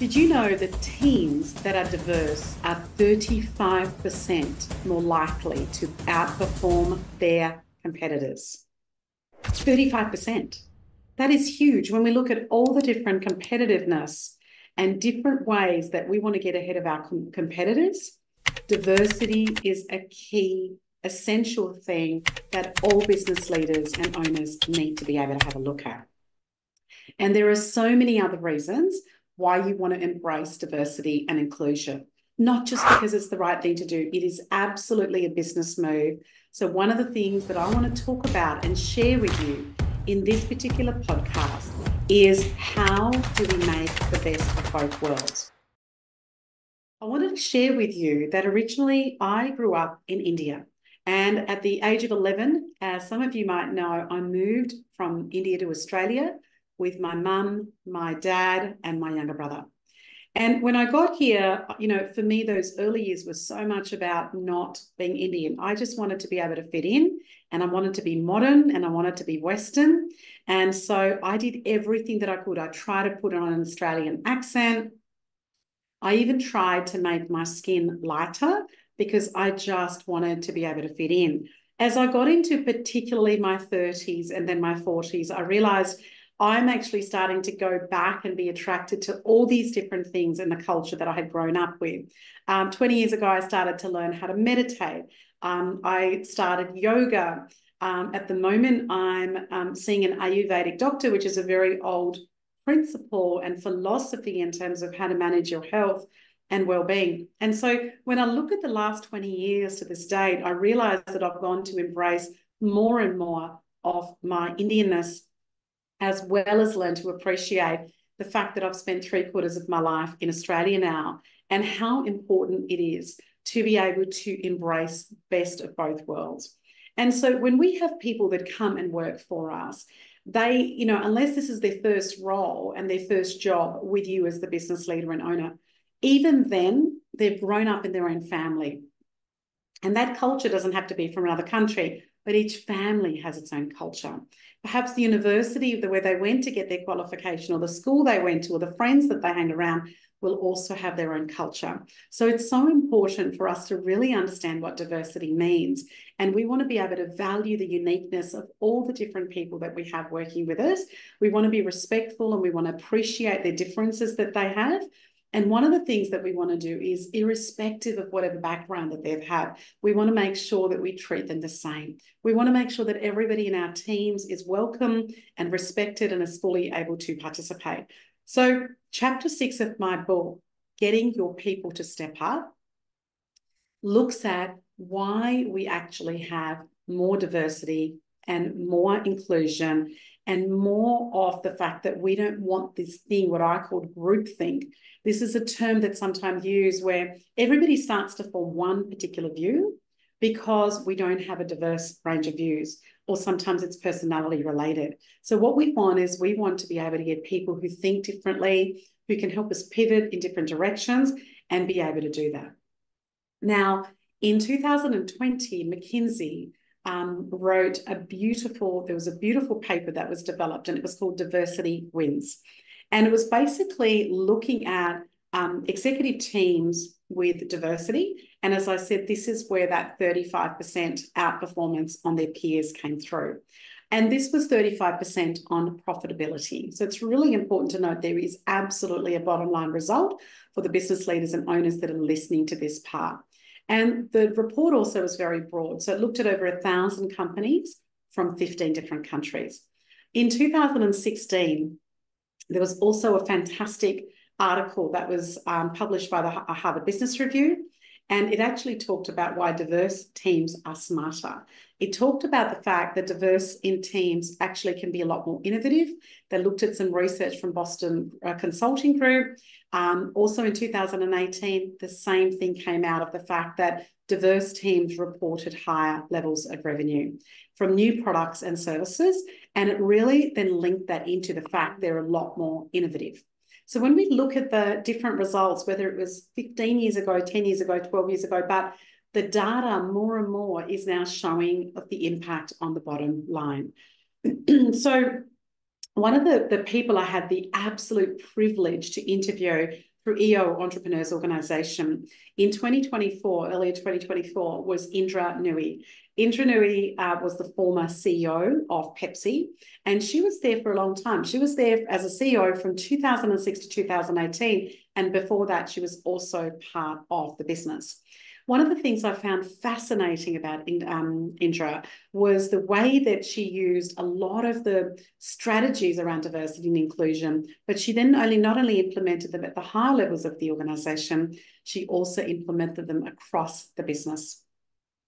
Did you know that teams that are diverse are 35% more likely to outperform their competitors? 35%. That is huge. When we look at all the different competitiveness and different ways that we want to get ahead of our competitors, diversity is a key, essential thing that all business leaders and owners need to be able to have a look at. And there are so many other reasons why you want to embrace diversity and inclusion, not just because it's the right thing to do. It is absolutely a business move. So one of the things that I want to talk about and share with you in this particular podcast is how do we make the best of both worlds? I wanted to share with you that originally I grew up in India. And at the age of 11, as some of you might know, I moved from India to Australia with my mum, my dad, and my younger brother. And when I got here, for me, those early years was so much about not being Indian. I just wanted to be able to fit in, and I wanted to be modern, and I wanted to be Western. And so I did everything that I could. I tried to put on an Australian accent. I even tried to make my skin lighter because I just wanted to be able to fit in. As I got into particularly my 30s and then my 40s, I realized I'm actually starting to go back and be attracted to all these different things in the culture that I had grown up with. 20 years ago, I started to learn how to meditate. I started yoga. At the moment, I'm seeing an Ayurvedic doctor, which is a very old principle and philosophy in terms of how to manage your health and well-being. And so when I look at the last 20 years to this date, I realize that I've gone to embrace more and more of my Indianness, as well as learn to appreciate the fact that I've spent 3/4 of my life in Australia now and how important it is to be able to embrace best of both worlds. And so when we have people that come and work for us, they, unless this is their first role and their first job with you as the business leader and owner, even then they've grown up in their own family. And that culture doesn't have to be from another country, but each family has its own culture. Perhaps the university where they went to get their qualification, or the school they went to, or the friends that they hang around will also have their own culture. So it's so important for us to really understand what diversity means. And we want to be able to value the uniqueness of all the different people that we have working with us. We want to be respectful and we want to appreciate the differences that they have. And one of the things that we want to do is, irrespective of whatever background that they've had, we want to make sure that we treat them the same. We want to make sure that everybody in our teams is welcome and respected and is fully able to participate. So chapter 6 of my book, Getting Your People to Step Up, looks at why we actually have more diversity and more inclusion and more of the fact that we don't want this thing, what I call groupthink. This is a term that's sometimes used where everybody starts to form one particular view because we don't have a diverse range of views, or sometimes it's personality related. So what we want is we want to be able to get people who think differently, who can help us pivot in different directions and be able to do that. Now, in 2020, McKinsey wrote there was a beautiful paper that was developed, and it was called Diversity Wins. And it was basically looking at executive teams with diversity. And as I said, this is where that 35% outperformance on their peers came through. And this was 35% on profitability. So it's really important to note there is absolutely a bottom line result for the business leaders and owners that are listening to this part. And the report also was very broad. So it looked at over 1,000 companies from 15 different countries. In 2016, there was also a fantastic article that was published by the Harvard Business Review, and it actually talked about why diverse teams are smarter. It talked about the fact that diverse in teams actually can be a lot more innovative. They looked at some research from Boston Consulting Group. Also in 2018, the same thing came out of the fact that diverse teams reported higher levels of revenue from new products and services. And it really then linked that into the fact they're a lot more innovative. So when we look at the different results, whether it was 15 years ago, 10 years ago, 12 years ago, but the data more and more is now showing of the impact on the bottom line. So one of the people I had the absolute privilege to interview through EO Entrepreneurs Organisation in 2024, earlier 2024, was Indra Nooyi. Indra Nooyi was the former CEO of Pepsi, and she was there for a long time. She was there as a CEO from 2006 to 2018, and before that, she was also part of the business. One of the things I found fascinating about Indra was the way that she used a lot of the strategies around diversity and inclusion, but she then not only implemented them at the higher levels of the organisation, she also implemented them across the business.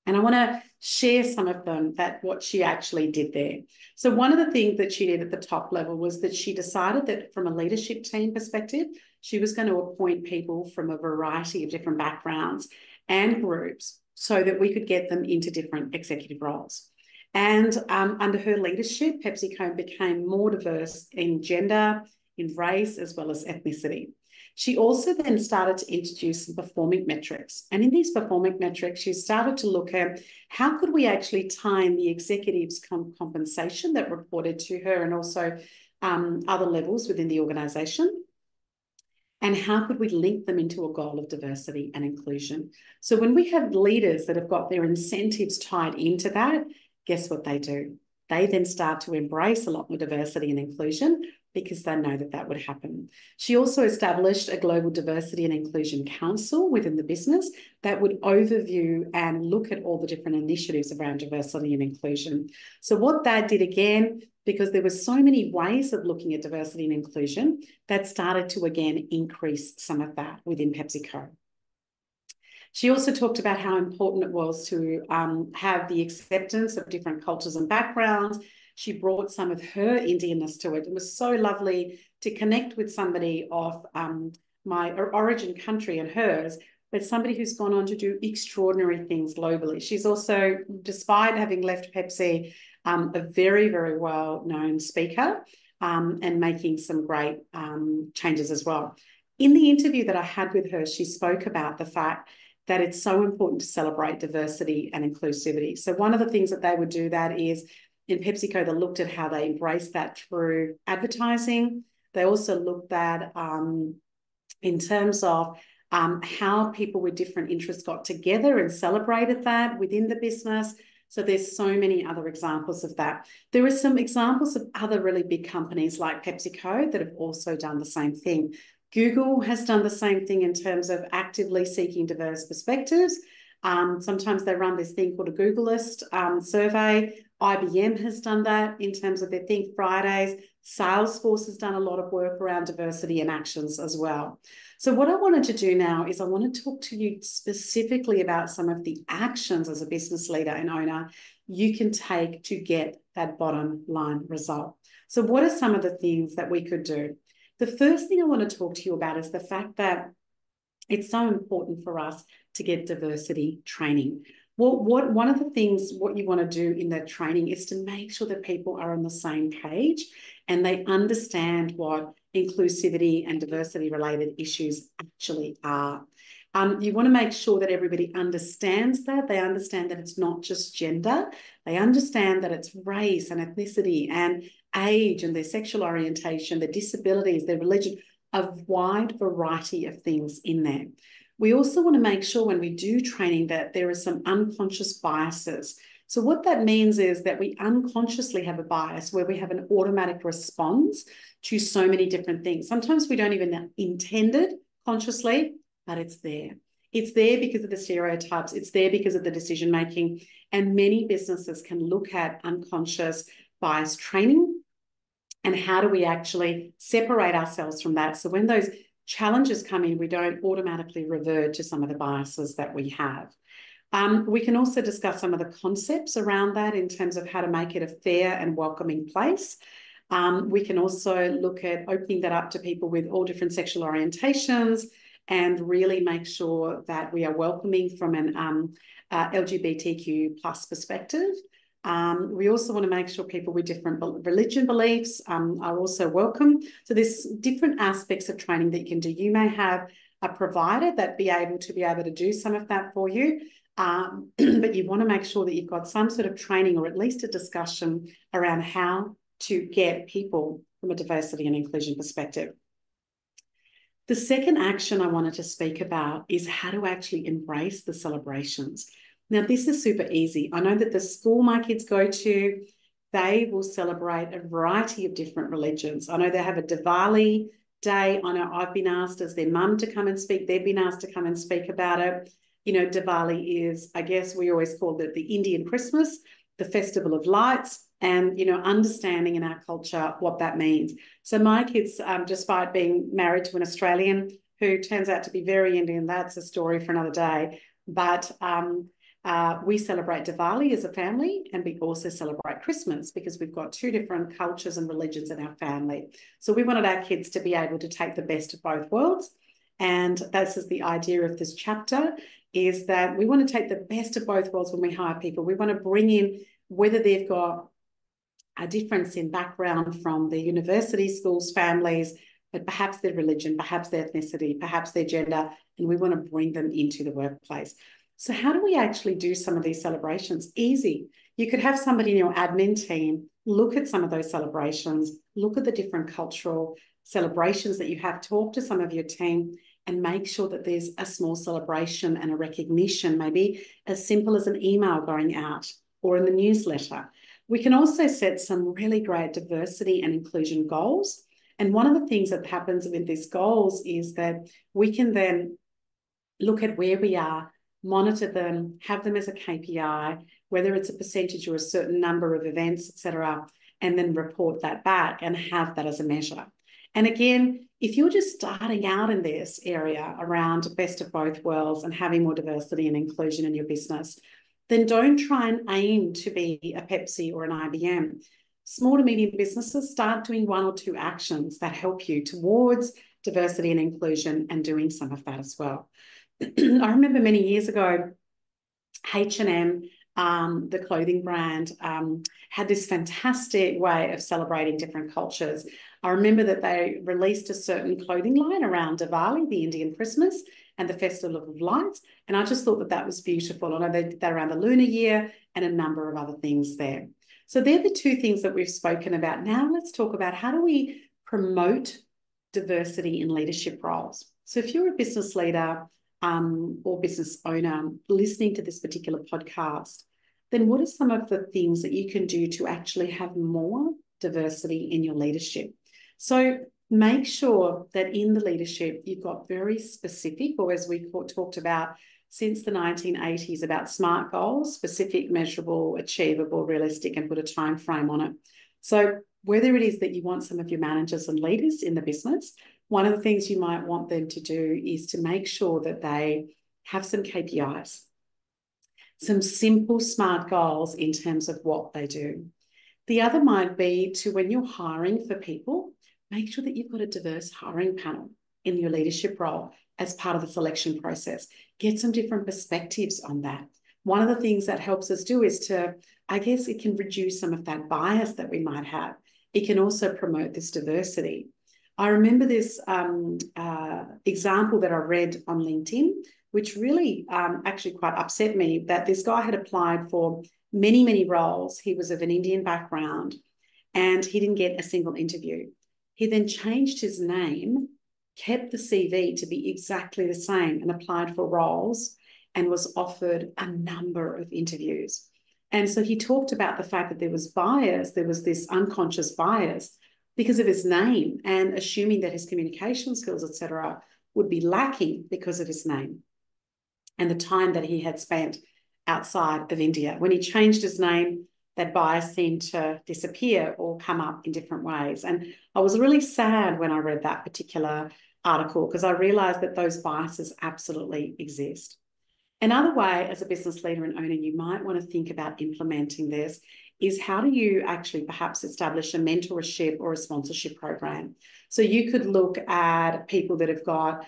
And I want to share some of them, what she actually did there. So one of the things that she did at the top level was that she decided that from a leadership team perspective, she was going to appoint people from a variety of different backgrounds and groups so that we could get them into different executive roles. And under her leadership, PepsiCo became more diverse in gender, in race, as well as ethnicity. She also then started to introduce some performance metrics. And in these performance metrics, she started to look at how could we actually tie in the executives' compensation that reported to her and also other levels within the organisation. And how could we link them into a goal of diversity and inclusion? So when we have leaders that have got their incentives tied into that, guess what they do? They then start to embrace a lot more diversity and inclusion because they know that that would happen. She also established a global diversity and inclusion council within the business that would overview and look at all the different initiatives around diversity and inclusion. So what that did again, because there were so many ways of looking at diversity and inclusion, that started to again increase some of that within PepsiCo. She also talked about how important it was to have the acceptance of different cultures and backgrounds. She brought some of her Indianness to it. It was so lovely to connect with somebody of my origin country and hers, but somebody who's gone on to do extraordinary things globally. She's also, despite having left Pepsi, a very, very well-known speaker and making some great changes as well. In the interview that I had with her, she spoke about the fact that it's so important to celebrate diversity and inclusivity. So one of the things that they would do that is in PepsiCo, they looked at how they embraced that through advertising. They also looked at in terms of how people with different interests got together and celebrated that within the business. So there's so many other examples of that. There are some examples of other really big companies like PepsiCo that have also done the same thing. Google has done the same thing in terms of actively seeking diverse perspectives. Sometimes they run this thing called a Google list survey. IBM has done that in terms of their Think Fridays. Salesforce has done a lot of work around diversity and actions as well. So what I wanted to do now is I want to talk to you specifically about some of the actions as a business leader and owner you can take to get that bottom line result. So what are some of the things that we could do? The first thing I want to talk to you about is the fact that it's so important for us to get diversity training. One of the things what you want to do in that training is to make sure that people are on the same page and they understand what inclusivity and diversity related issues actually are. You want to make sure that everybody understands that. They understand that it's not just gender. They understand that it's race and ethnicity and age and their sexual orientation, their disabilities, their religion, a wide variety of things in there. We also want to make sure when we do training that there are some unconscious biases. So what that means is that we unconsciously have a bias where we have an automatic response to so many different things. Sometimes we don't even intend it consciously, but it's there. It's there because of the stereotypes. It's there because of the decision making. And many businesses can look at unconscious bias training and how do we actually separate ourselves from that. So when those challenges come in, we don't automatically revert to some of the biases that we have. We can also discuss some of the concepts around that in terms of how to make it a fair and welcoming place. We can also look at opening that up to people with all different sexual orientations and really make sure that we are welcoming from an LGBTQ plus perspective. We also want to make sure people with different religion beliefs are also welcome. So there's different aspects of training that you can do. You may have a provider that be able to do some of that for you, but you want to make sure that you've got some sort of training or at least a discussion around how to get people from a diversity and inclusion perspective. The second action I wanted to speak about is how to actually embrace the celebrations. Now, this is super easy. I know that the school my kids go to, they will celebrate a variety of different religions. I know they have a Diwali day. I know I've been asked as their mum to come and speak. They've been asked to come and speak about it. You know, Diwali is, I guess we always call it the Indian Christmas, the Festival of Lights, and, you know, understanding in our culture what that means. So my kids, despite being married to an Australian who turns out to be very Indian, that's a story for another day. But we celebrate Diwali as a family, and we also celebrate Christmas because we've got two different cultures and religions in our family. So we wanted our kids to be able to take the best of both worlds. And this is the idea of this chapter, is that we want to take the best of both worlds when we hire people. We want to bring in whether they've got a difference in background from their university, schools, families, but perhaps their religion, perhaps their ethnicity, perhaps their gender, and we want to bring them into the workplace. So how do we actually do some of these celebrations? Easy. You could have somebody in your admin team look at some of those celebrations, look at the different cultural celebrations that you have, talk to some of your team, and make sure that there's a small celebration and a recognition, maybe as simple as an email going out or in the newsletter. We can also set some really great diversity and inclusion goals. And one of the things that happens with these goals is that we can then look at where we are, monitor them, have them as a KPI, whether it's a percentage or a certain number of events, etc., and then report that back and have that as a measure. And again, if you're just starting out in this area around best of both worlds and having more diversity and inclusion in your business, then don't try and aim to be a Pepsi or an IBM. Small to medium businesses, start doing one or two actions that help you towards diversity and inclusion and doing some of that as well. I remember many years ago, H&M, the clothing brand, had this fantastic way of celebrating different cultures. I remember that they released a certain clothing line around Diwali, the Indian Christmas, and the Festival of Lights. And I just thought that that was beautiful. I know they did that around the Lunar Year and a number of other things there. So they're the two things that we've spoken about. Now let's talk about how do we promote diversity in leadership roles. So if you're a business leader or business owner listening to this particular podcast, then what are some of the things that you can do to actually have more diversity in your leadership? So make sure that in the leadership, you've got very specific, or as we talked about since the 1980s, about SMART goals: specific, measurable, achievable, realistic, and put a time frame on it. So whether it is that you want some of your managers and leaders in the business, one of the things you might want them to do is to make sure that they have some KPIs, some simple SMART goals in terms of what they do. The other might be to, when you're hiring for people, make sure that you've got a diverse hiring panel in your leadership role as part of the selection process. Get some different perspectives on that. One of the things that helps us do is to, I guess it can reduce some of that bias that we might have. It can also promote this diversity. I remember this example that I read on LinkedIn, which really actually quite upset me, that this guy had applied for many, many roles. He was of an Indian background and he didn't get a single interview. He then changed his name, kept the CV to be exactly the same, and applied for roles and was offered a number of interviews. And so he talked about the fact that there was bias, there was this unconscious bias because of his name, and assuming that his communication skills, etc., would be lacking because of his name and the time that he had spent outside of India. When he changed his name, that bias seemed to disappear or come up in different ways. And I was really sad when I read that particular article, because I realized that those biases absolutely exist. Another way, as a business leader and owner, you might want to think about implementing this is, how do you actually perhaps establish a mentorship or a sponsorship program? So you could look at people that have got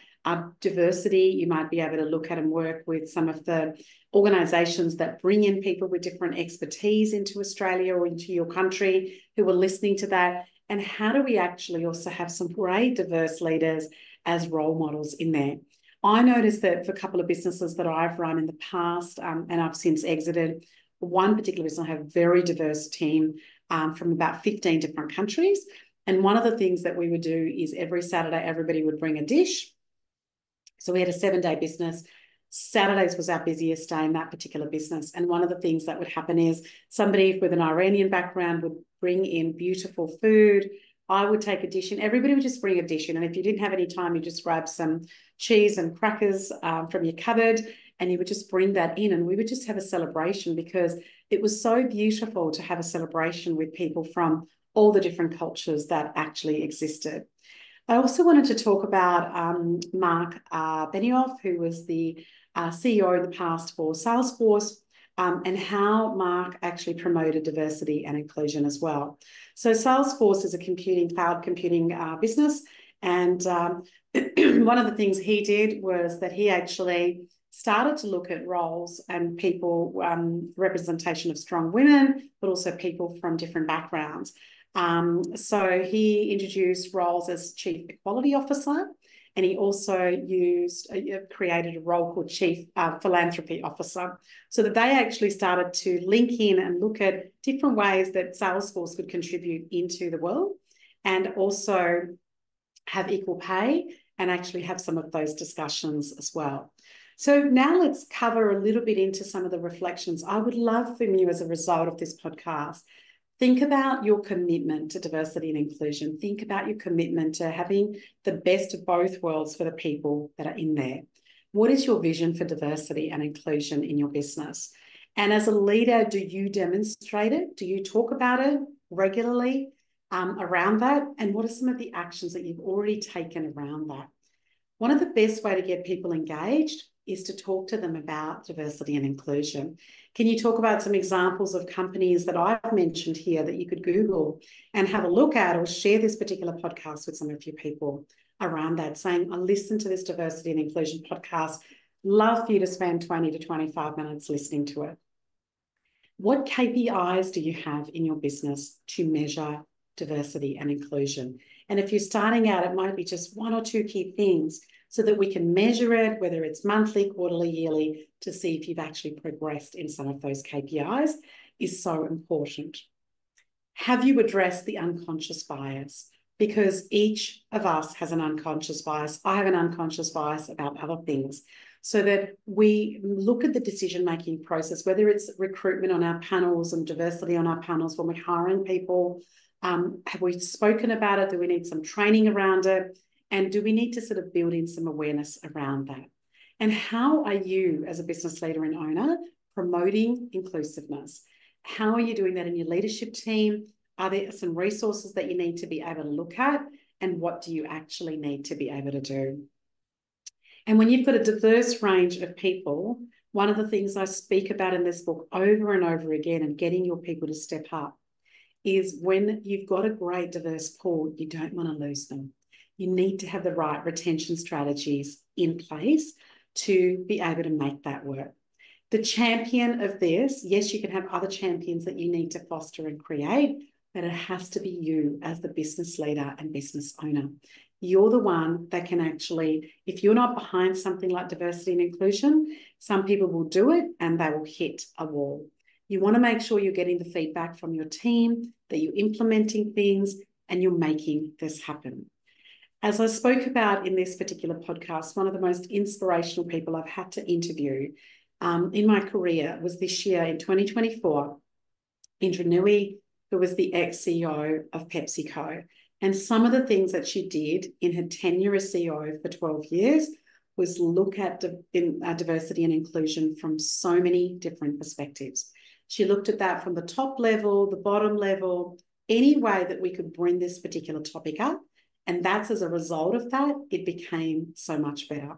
diversity. You might be able to look at and work with some of the organisations that bring in people with different expertise into Australia or into your country who are listening to that. And how do we actually also have some great diverse leaders as role models in there? I noticed that for a couple of businesses that I've run in the past, and I've since exited, one particular business, I have a very diverse team from about 15 different countries. And one of the things that we would do is every Saturday, everybody would bring a dish. So we had a 7-day business. Saturdays was our busiest day in that particular business. And one of the things that would happen is somebody with an Iranian background would bring in beautiful food. I would take a dish and everybody would just bring a dish in. And if you didn't have any time, you just grab some cheese and crackers from your cupboard and you would just bring that in. And we would just have a celebration because it was so beautiful to have a celebration with people from all the different cultures that actually existed. I also wanted to talk about Mark Benioff, who was the CEO in the past for Salesforce, and how Mark actually promoted diversity and inclusion as well. So Salesforce is a cloud computing business. And one of the things he did was that he actually started to look at roles and people, representation of strong women, but also people from different backgrounds. So he introduced roles as Chief Equality Officer, and he also created a role called Chief Philanthropy Officer, so that they actually started to link in and look at different ways that Salesforce could contribute into the world and also have equal pay and actually have some of those discussions as well. So now let's cover a little bit into some of the reflections I would love from you as a result of this podcast. Think about your commitment to diversity and inclusion. Think about your commitment to having the best of both worlds for the people that are in there. What is your vision for diversity and inclusion in your business? And as a leader, do you demonstrate it? Do you talk about it regularly around that? And what are some of the actions that you've already taken around that? One of the best ways to get people engaged is to talk to them about diversity and inclusion. Can you talk about some examples of companies that I've mentioned here that you could Google and have a look at, or share this particular podcast with some of your people around that, saying, I listened to this diversity and inclusion podcast. Love for you to spend 20 to 25 minutes listening to it. What KPIs do you have in your business to measure diversity and inclusion? And if you're starting out, it might be just 1 or 2 key things so that we can measure it, whether it's monthly, quarterly, yearly, to see if you've actually progressed in some of those KPIs is so important. Have you addressed the unconscious bias? Because each of us has an unconscious bias. I have an unconscious bias about other things, so that we look at the decision-making process, whether it's recruitment on our panels and diversity on our panels when we're hiring people. Have we spoken about it? Do we need some training around it? And do we need to sort of build in some awareness around that? And how are you, as a business leader and owner, promoting inclusiveness? How are you doing that in your leadership team? Are there some resources that you need to be able to look at? And what do you actually need to be able to do? And when you've got a diverse range of people, one of the things I speak about in this book over and over again, and getting your people to step up, is when you've got a great diverse pool, you don't want to lose them. You need to have the right retention strategies in place to be able to make that work. The champion of this, yes, you can have other champions that you need to foster and create, but it has to be you as the business leader and business owner. You're the one that can actually, if you're not behind something like diversity and inclusion, some people will do it and they will hit a wall. You want to make sure you're getting the feedback from your team, that you're implementing things and you're making this happen. As I spoke about in this particular podcast, one of the most inspirational people I've had to interview in my career was this year in 2024, Indra Nooyi, who was the ex-CEO of PepsiCo. And some of the things that she did in her tenure as CEO for 12 years was look at diversity and inclusion from so many different perspectives. She looked at that from the top level, the bottom level, any way that we could bring this particular topic up. And that's as a result of that, it became so much better.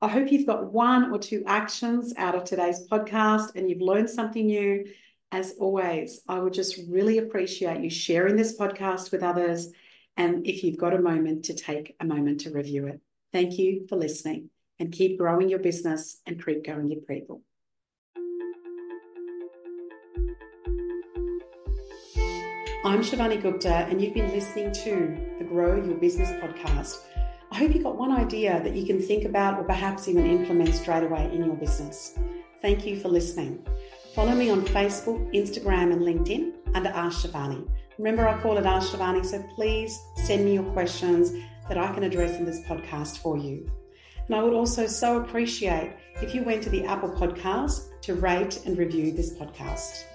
I hope you've got 1 or 2 actions out of today's podcast and you've learned something new. As always, I would just really appreciate you sharing this podcast with others. And if you've got a moment, to take a moment to review it. Thank you for listening, and keep growing your business and keep growing your people. I'm Shivani Gupta, and you've been listening to the Grow Your Business podcast. I hope you got one idea that you can think about or perhaps even implement straight away in your business. Thank you for listening. Follow me on Facebook, Instagram, and LinkedIn under Ask Shivani. Remember, I call it Ask Shivani, so please send me your questions that I can address in this podcast for you. And I would also so appreciate if you went to the Apple Podcast to rate and review this podcast.